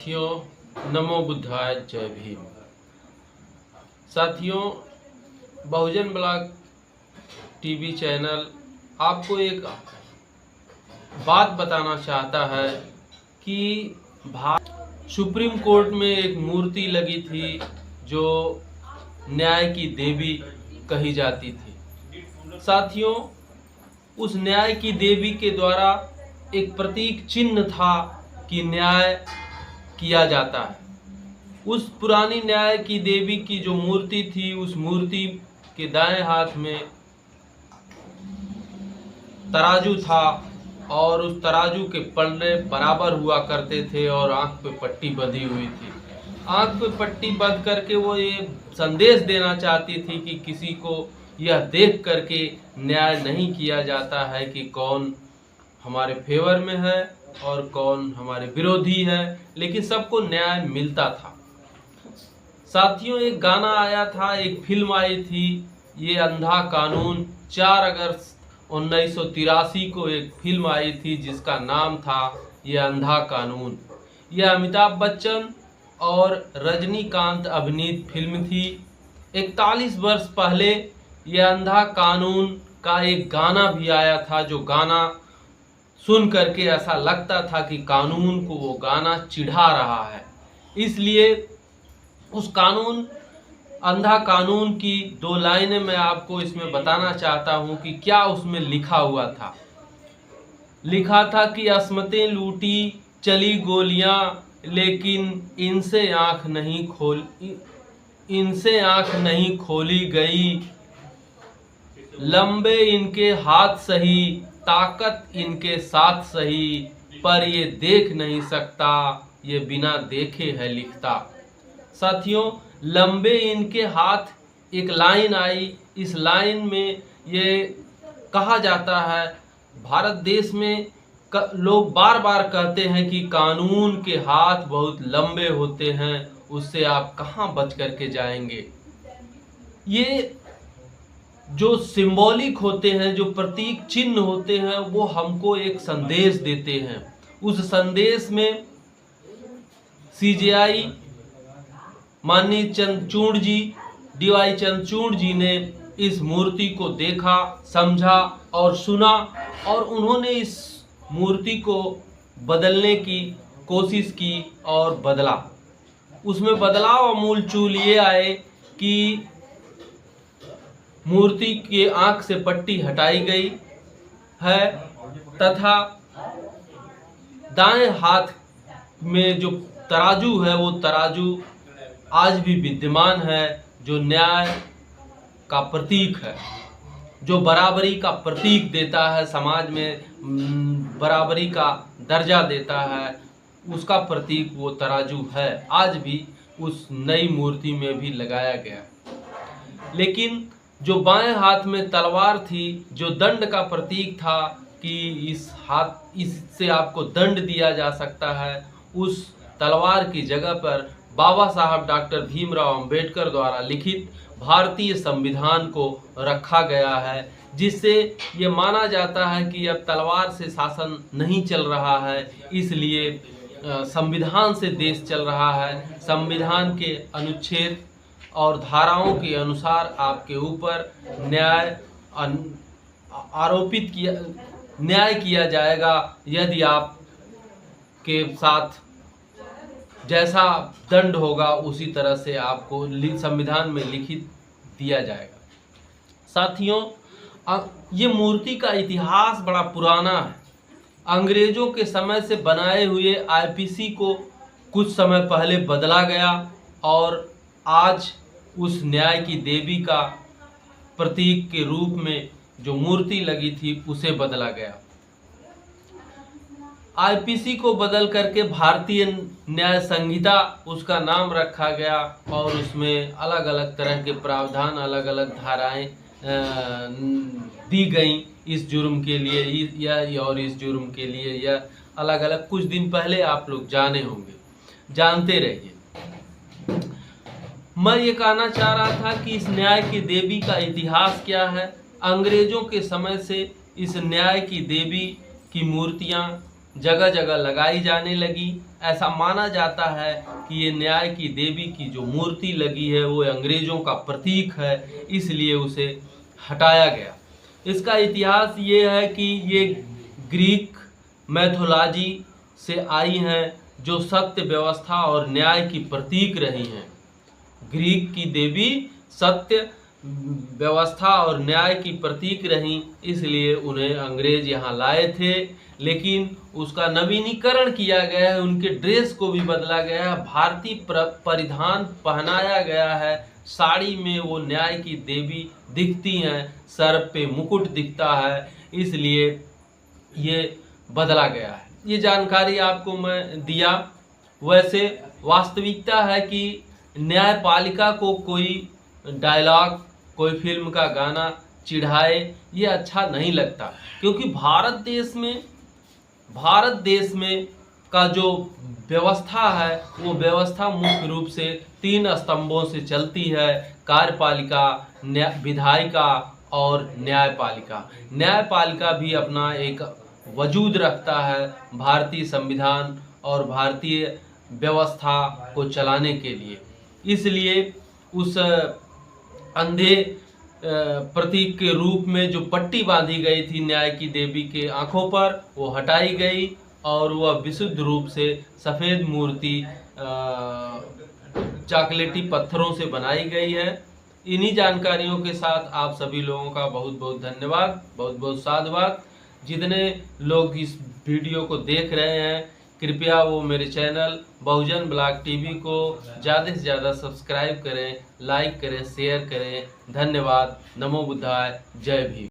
साथियों, नमो बुद्धाय, जय भीम। साथियों, बहुजन ब्लॉग टीवी चैनल आपको एक बात बताना चाहता है कि सुप्रीम कोर्ट में एक मूर्ति लगी थी जो न्याय की देवी कही जाती थी। साथियों, उस न्याय की देवी के द्वारा एक प्रतीक चिन्ह था कि न्याय किया जाता है। उस पुरानी न्याय की देवी की जो मूर्ति थी, उस मूर्ति के दाएं हाथ में तराजू था और उस तराजू के पल्ले बराबर हुआ करते थे और आंख पे पट्टी बंधी हुई थी। आंख पे पट्टी बंध करके वो ये संदेश देना चाहती थी कि किसी को यह देख करके न्याय नहीं किया जाता है कि कौन हमारे फेवर में है और कौन हमारे विरोधी है, लेकिन सबको न्याय मिलता था। साथियों, एक गाना आया था, एक फिल्म आई थी, ये अंधा कानून। 4 अगस्त 1983 को एक फिल्म आई थी जिसका नाम था ये अंधा कानून। यह अमिताभ बच्चन और रजनीकांत अभिनीत फिल्म थी। 41 वर्ष पहले यह अंधा कानून का एक गाना भी आया था, जो गाना सुन करके ऐसा लगता था कि कानून को वो गाना चिढ़ा रहा है। इसलिए उस अंधा कानून की 2 लाइनें मैं आपको इसमें बताना चाहता हूं कि क्या उसमें लिखा हुआ था। लिखा था कि अस्मतें लूटी चली गोलियां, लेकिन इनसे आंख नहीं खोली गई। लंबे इनके हाथ सही, ताकत इनके साथ सही, पर ये देख नहीं सकता, ये बिना देखे है लिखता। साथियों, लंबे इनके हाथ, एक लाइन आई। इस लाइन में ये कहा जाता है, भारत देश में लोग बार बार कहते हैं कि कानून के हाथ बहुत लंबे होते हैं, उससे आप कहाँ बच करके जाएंगे। ये जो सिंबॉलिक होते हैं, जो प्रतीक चिन्ह होते हैं, वो हमको एक संदेश देते हैं। उस संदेश में सीजेआई माननीय चंद्रचूड़ जी, डीवाई चंद्रचूड़ जी ने इस मूर्ति को देखा, समझा और सुना, और उन्होंने इस मूर्ति को बदलने की कोशिश की और बदला। उसमें बदलाव अमूल चूल ये आए कि मूर्ति के आंख से पट्टी हटाई गई है तथा दाएं हाथ में जो तराजू है, वो तराजू आज भी विद्यमान है, जो न्याय का प्रतीक है, जो बराबरी का प्रतीक देता है, समाज में बराबरी का दर्जा देता है, उसका प्रतीक वो तराजू है। आज भी उस नई मूर्ति में भी लगाया गया। लेकिन जो बाएं हाथ में तलवार थी, जो दंड का प्रतीक था कि इससे आपको दंड दिया जा सकता है, उस तलवार की जगह पर बाबा साहब डॉक्टर भीमराव अंबेडकर द्वारा लिखित भारतीय संविधान को रखा गया है, जिससे ये माना जाता है कि अब तलवार से शासन नहीं चल रहा है, इसलिए संविधान से देश चल रहा है। संविधान के अनुच्छेद और धाराओं के अनुसार आपके ऊपर न्याय किया जाएगा। यदि आप के साथ जैसा दंड होगा उसी तरह से आपको संविधान में लिखित दिया जाएगा। साथियों, ये मूर्ति का इतिहास बड़ा पुराना है। अंग्रेजों के समय से बनाए हुए आईपीसी को कुछ समय पहले बदला गया और आज उस न्याय की देवी का प्रतीक के रूप में जो मूर्ति लगी थी उसे बदला गया। आईपीसी को बदल करके भारतीय न्याय संहिता उसका नाम रखा गया और उसमें अलग अलग तरह के प्रावधान, अलग अलग धाराएं दी गई इस जुर्म के लिए या और इस जुर्म के लिए, या अलग अलग कुछ दिन पहले आप लोग जाने होंगे, जानते रहिए। मैं ये कहना चाह रहा था कि इस न्याय की देवी का इतिहास क्या है। अंग्रेजों के समय से इस न्याय की देवी की मूर्तियां जगह जगह लगाई जाने लगी। ऐसा माना जाता है कि ये न्याय की देवी की जो मूर्ति लगी है वो अंग्रेजों का प्रतीक है, इसलिए उसे हटाया गया। इसका इतिहास ये है कि ये ग्रीक मैथोलॉजी से आई हैं, जो सत्य, व्यवस्था और न्याय की प्रतीक रही हैं। ग्रीक की देवी सत्य, व्यवस्था और न्याय की प्रतीक रहीं, इसलिए उन्हें अंग्रेज यहाँ लाए थे। लेकिन उसका नवीनीकरण किया गया है, उनके ड्रेस को भी बदला गया है, भारतीय परिधान पहनाया गया है। साड़ी में वो न्याय की देवी दिखती हैं, सर पे मुकुट दिखता है, इसलिए ये बदला गया है। ये जानकारी आपको मैं दिया। वैसे वास्तविकता है कि न्यायपालिका को कोई डायलॉग, कोई फिल्म का गाना चिढ़ाए, ये अच्छा नहीं लगता, क्योंकि भारत देश में का जो व्यवस्था है वो व्यवस्था मुख्य रूप से 3 स्तंभों से चलती है: कार्यपालिका, विधायिका और न्यायपालिका। न्यायपालिका भी अपना एक वजूद रखता है भारतीय संविधान और भारतीय व्यवस्था को चलाने के लिए। इसलिए उस अंधे प्रतीक के रूप में जो पट्टी बांधी गई थी न्याय की देवी के आंखों पर, वो हटाई गई और वह विशुद्ध रूप से सफ़ेद मूर्ति चॉकलेटी पत्थरों से बनाई गई है। इन्हीं जानकारियों के साथ आप सभी लोगों का बहुत बहुत धन्यवाद, बहुत बहुत साधुवाद। जितने लोग इस वीडियो को देख रहे हैं, कृपया वो मेरे चैनल बहुजन ब्लॉग टीवी को ज़्यादा से ज़्यादा सब्सक्राइब करें, लाइक करें, शेयर करें। धन्यवाद। नमो बुद्धाय। जय भीम।